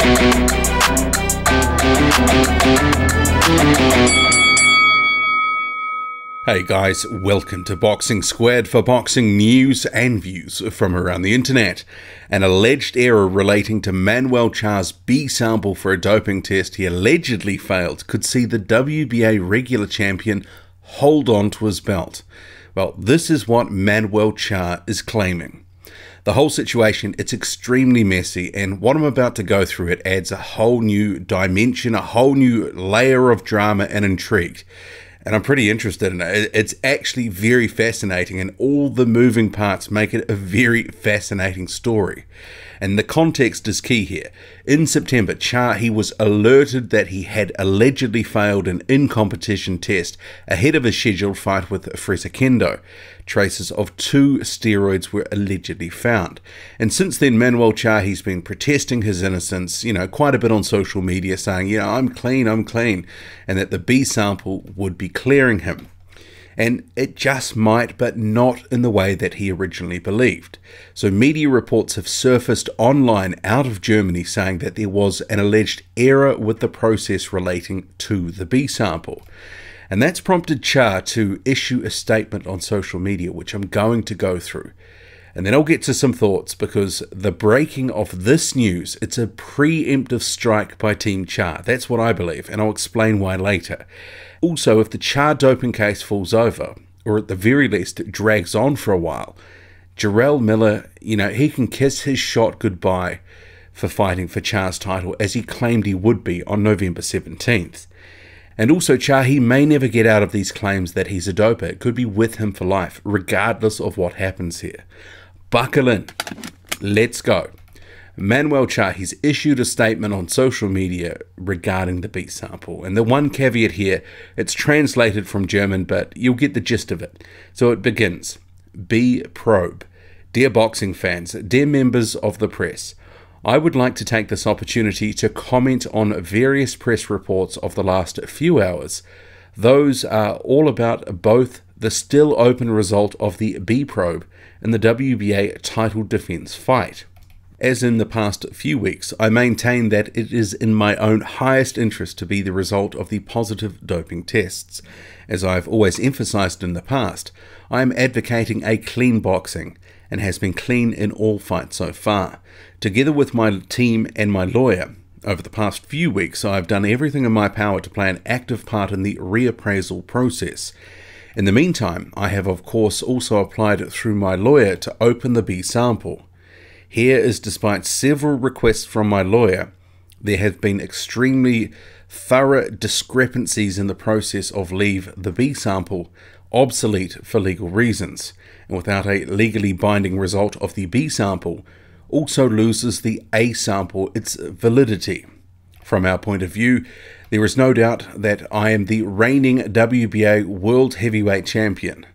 Hey guys, welcome to Boxing Squared for boxing news and views from around the internet. An alleged error relating to Manuel Charr's B sample for a doping test he allegedly failed could see the WBA regular champion hold on to his belt. Well, this is what Manuel Charr is claiming. The whole situation, it's extremely messy, and what I'm about to go through, it adds a whole new dimension, a whole new layer of drama and intrigue. And I'm pretty interested in it. It's actually very fascinating, and all the moving parts make it a very fascinating story. And the context is key here. In September, Charr, he was alerted that he had allegedly failed an in-competition test ahead of a scheduled fight with Procedural. Traces of 2 steroids were allegedly found. And since then, Manuel Charr, he's been protesting his innocence, quite a bit on social media, saying, I'm clean, and that the B sample would be clearing him. And it just might, but not in the way that he originally believed. So media reports have surfaced online out of Germany saying that there was an alleged error with the process relating to the B sample. And that's prompted Charr to issue a statement on social media, which I'm going to go through. And then I'll get to some thoughts, because the breaking of this news, it's a preemptive strike by Team Charr. That's what I believe, and I'll explain why later. Also, if the Charr doping case falls over, or at the very least it drags on for a while, Jarrell Miller, he can kiss his shot goodbye for fighting for Charr's title, as he claimed he would be on November 17th. And also, Charr, he may never get out of these claims that he's a doper. It could be with him for life, regardless of what happens here. Buckle in. Let's go. Manuel Charr, he's issued a statement on social media regarding the B sample. And the one caveat here, it's translated from German, but you'll get the gist of it. So it begins. B probe. Dear boxing fans, dear members of the press, I would like to take this opportunity to comment on various press reports of the last few hours. Those are all about both the still open result of the B probe and the WBA title defense fight. As in the past few weeks, I maintain that it is in my own highest interest to be the result of the positive doping tests. As I've always emphasized in the past, I am advocating a clean boxing, and has been clean in all fights so far. Together with my team and my lawyer, over the past few weeks, I've done everything in my power to play an active part in the reappraisal process. In the meantime, I have of course also applied through my lawyer to open the B sample. Here is, despite several requests from my lawyer, there have been extremely thorough discrepancies in the process of leave the B sample obsolete for legal reasons, and without a legally binding result of the B sample, also loses the A sample its validity. From our point of view, there is no doubt that I am the reigning WBA World Heavyweight Champion,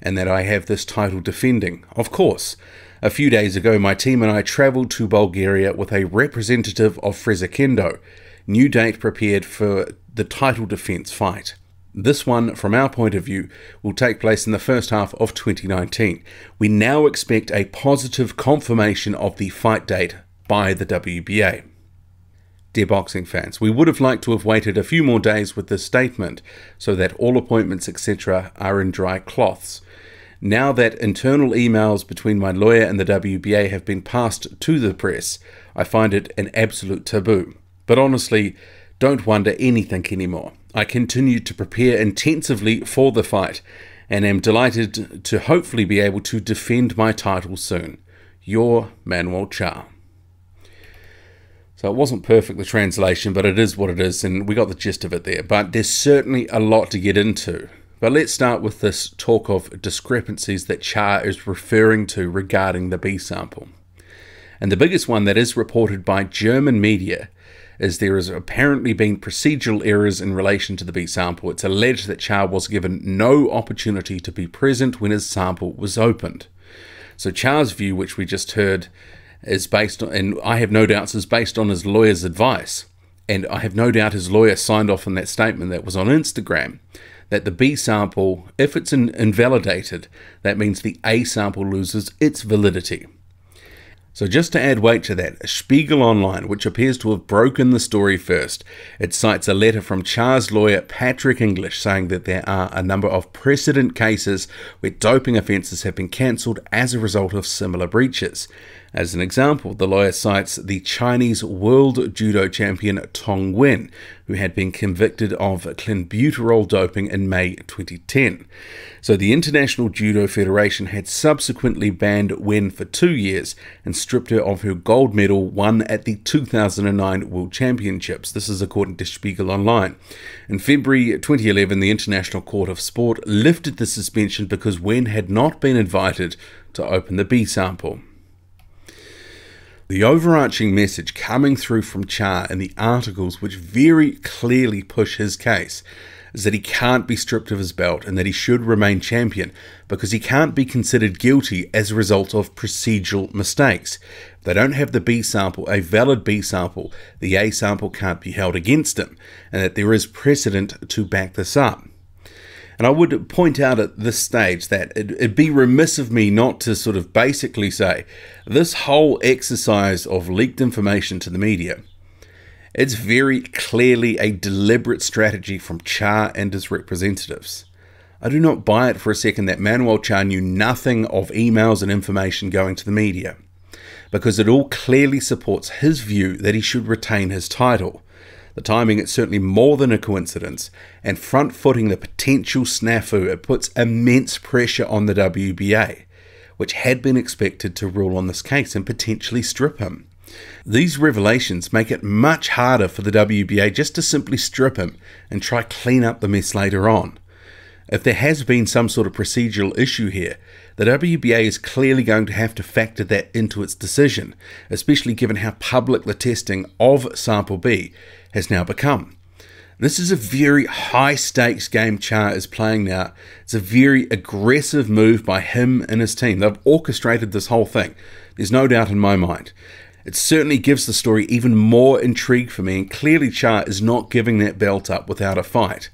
and that I have this title defending. Of course, a few days ago, my team and I travelled to Bulgaria with a representative of Procedural. New date prepared for the title defense fight. This one, from our point of view, will take place in the first half of 2019. We now expect a positive confirmation of the fight date by the WBA. Dear boxing fans, we would have liked to have waited a few more days with this statement so that all appointments etc. are in dry cloths. Now that internal emails between my lawyer and the WBA have been passed to the press, I find it an absolute taboo. But honestly, don't wonder anything anymore. I continue to prepare intensively for the fight, and am delighted to hopefully be able to defend my title soon. Your Manuel Charr. So it wasn't perfect, the translation, but it is what it is, and we got the gist of it there. But there's certainly a lot to get into. But let's start with this talk of discrepancies that Charr is referring to regarding the B sample. And the biggest one that is reported by German media is there has apparently been procedural errors in relation to the B sample. It's alleged that Charr was given no opportunity to be present when his sample was opened. So Charr's view, which we just heard, is based on, and I have no doubts, is based on his lawyer's advice. And I have no doubt his lawyer signed off on that statement that was on Instagram, that the B sample, if it's invalidated, that means the A sample loses its validity. So just to add weight to that, Spiegel Online, which appears to have broken the story first, it cites a letter from Charr's lawyer Patrick English saying that there are a number of precedent cases where doping offences have been cancelled as a result of similar breaches. As an example, the lawyer cites the Chinese world judo champion Tong Wen, who had been convicted of clenbuterol doping in May 2010. So the International Judo Federation had subsequently banned Wen for 2 years and stripped her of her gold medal won at the 2009 World Championships. This is according to Spiegel Online. In February 2011, the International Court of Sport lifted the suspension because Wen had not been invited to open the B-sample. The overarching message coming through from Charr in the articles which very clearly push his case is that he can't be stripped of his belt and that he should remain champion because he can't be considered guilty as a result of procedural mistakes. If they don't have the B sample, a valid B sample, the A sample can't be held against him, and that there is precedent to back this up. And I would point out at this stage that it'd be remiss of me not to sort of basically say this whole exercise of leaked information to the media, it's very clearly a deliberate strategy from Charr and his representatives. I do not buy it for a second that Manuel Charr knew nothing of emails and information going to the media, because it all clearly supports his view that he should retain his title. The timing is certainly more than a coincidence, and front-footing the potential snafu, it puts immense pressure on the WBA, which had been expected to rule on this case and potentially strip him. These revelations make it much harder for the WBA just to simply strip him and try clean up the mess later on. If there has been some sort of procedural issue here, the WBA is clearly going to have to factor that into its decision, especially given how public the testing of Sample B has now become. This is a very high-stakes game Charr is playing now. It's a very aggressive move by him and his team. They've orchestrated this whole thing. There's no doubt in my mind. It certainly gives the story even more intrigue for me, and clearly Charr is not giving that belt up without a fight.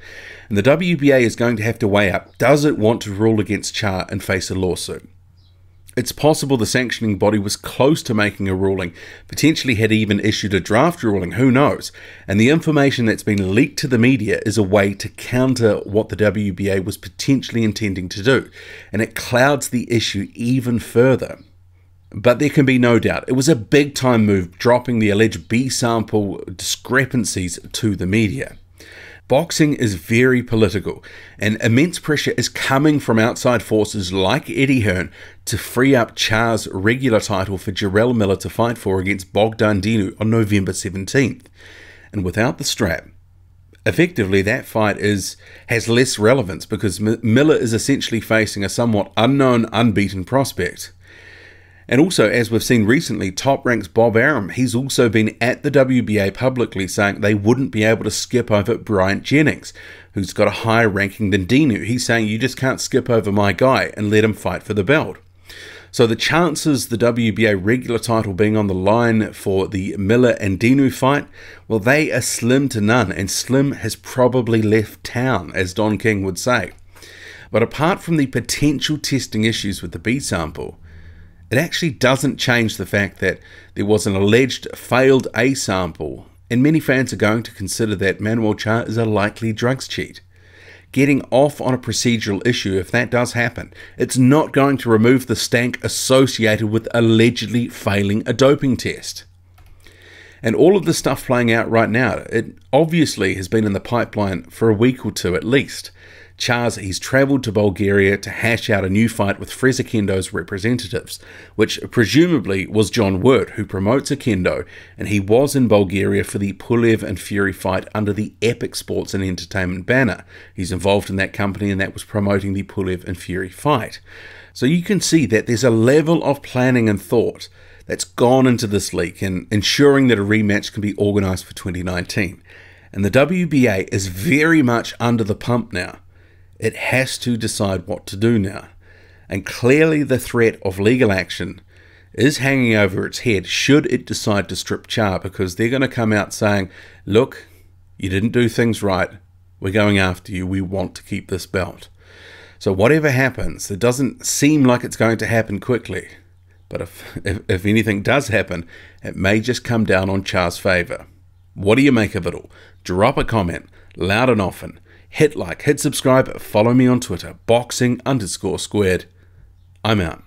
And the WBA is going to have to weigh up, does it want to rule against Charr and face a lawsuit? It's possible the sanctioning body was close to making a ruling, potentially had even issued a draft ruling, who knows? And the information that's been leaked to the media is a way to counter what the WBA was potentially intending to do, and it clouds the issue even further. But there can be no doubt, it was a big-time move dropping the alleged B-sample discrepancies to the media. Boxing is very political, and immense pressure is coming from outside forces like Eddie Hearn to free up Charr's regular title for Jarrell Miller to fight for against Bogdan Dinu on November 17th. And without the strap, effectively that fight has less relevance because Miller is essentially facing a somewhat unknown, unbeaten prospect. And also, as we've seen recently, Top Rank's Bob Arum, he's also been at the WBA publicly saying they wouldn't be able to skip over Bryant Jennings, who's got a higher ranking than Dinu. He's saying you just can't skip over my guy and let him fight for the belt. So the chances the WBA regular title being on the line for the Miller and Dinu fight, well, they are slim to none, and Slim has probably left town, as Don King would say. But apart from the potential testing issues with the B-sample, it actually doesn't change the fact that there was an alleged failed A sample, and many fans are going to consider that Manuel Charr is a likely drugs cheat. Getting off on a procedural issue, if that does happen, it's not going to remove the stank associated with allegedly failing a doping test. And all of this stuff playing out right now, it obviously has been in the pipeline for a week or two at least. He's travelled to Bulgaria to hash out a new fight with Freza Kendo's representatives, which presumably was John Wirt, who promotes Kendo, and he was in Bulgaria for the Pulev and Fury fight under the Epic Sports and Entertainment banner. He's involved in that company, and that was promoting the Pulev and Fury fight. So you can see that there's a level of planning and thought that's gone into this leak and ensuring that a rematch can be organised for 2019. And the WBA is very much under the pump now. It has to decide what to do now. And clearly the threat of legal action is hanging over its head should it decide to strip Charr, because they're going to come out saying, look, you didn't do things right. We're going after you. We want to keep this belt. So whatever happens, it doesn't seem like it's going to happen quickly. but if anything does happen, it may just come down on Charr's favour. What do you make of it all? Drop a comment, loud and often. Hit like, hit subscribe, follow me on Twitter, boxing_squared. I'm out.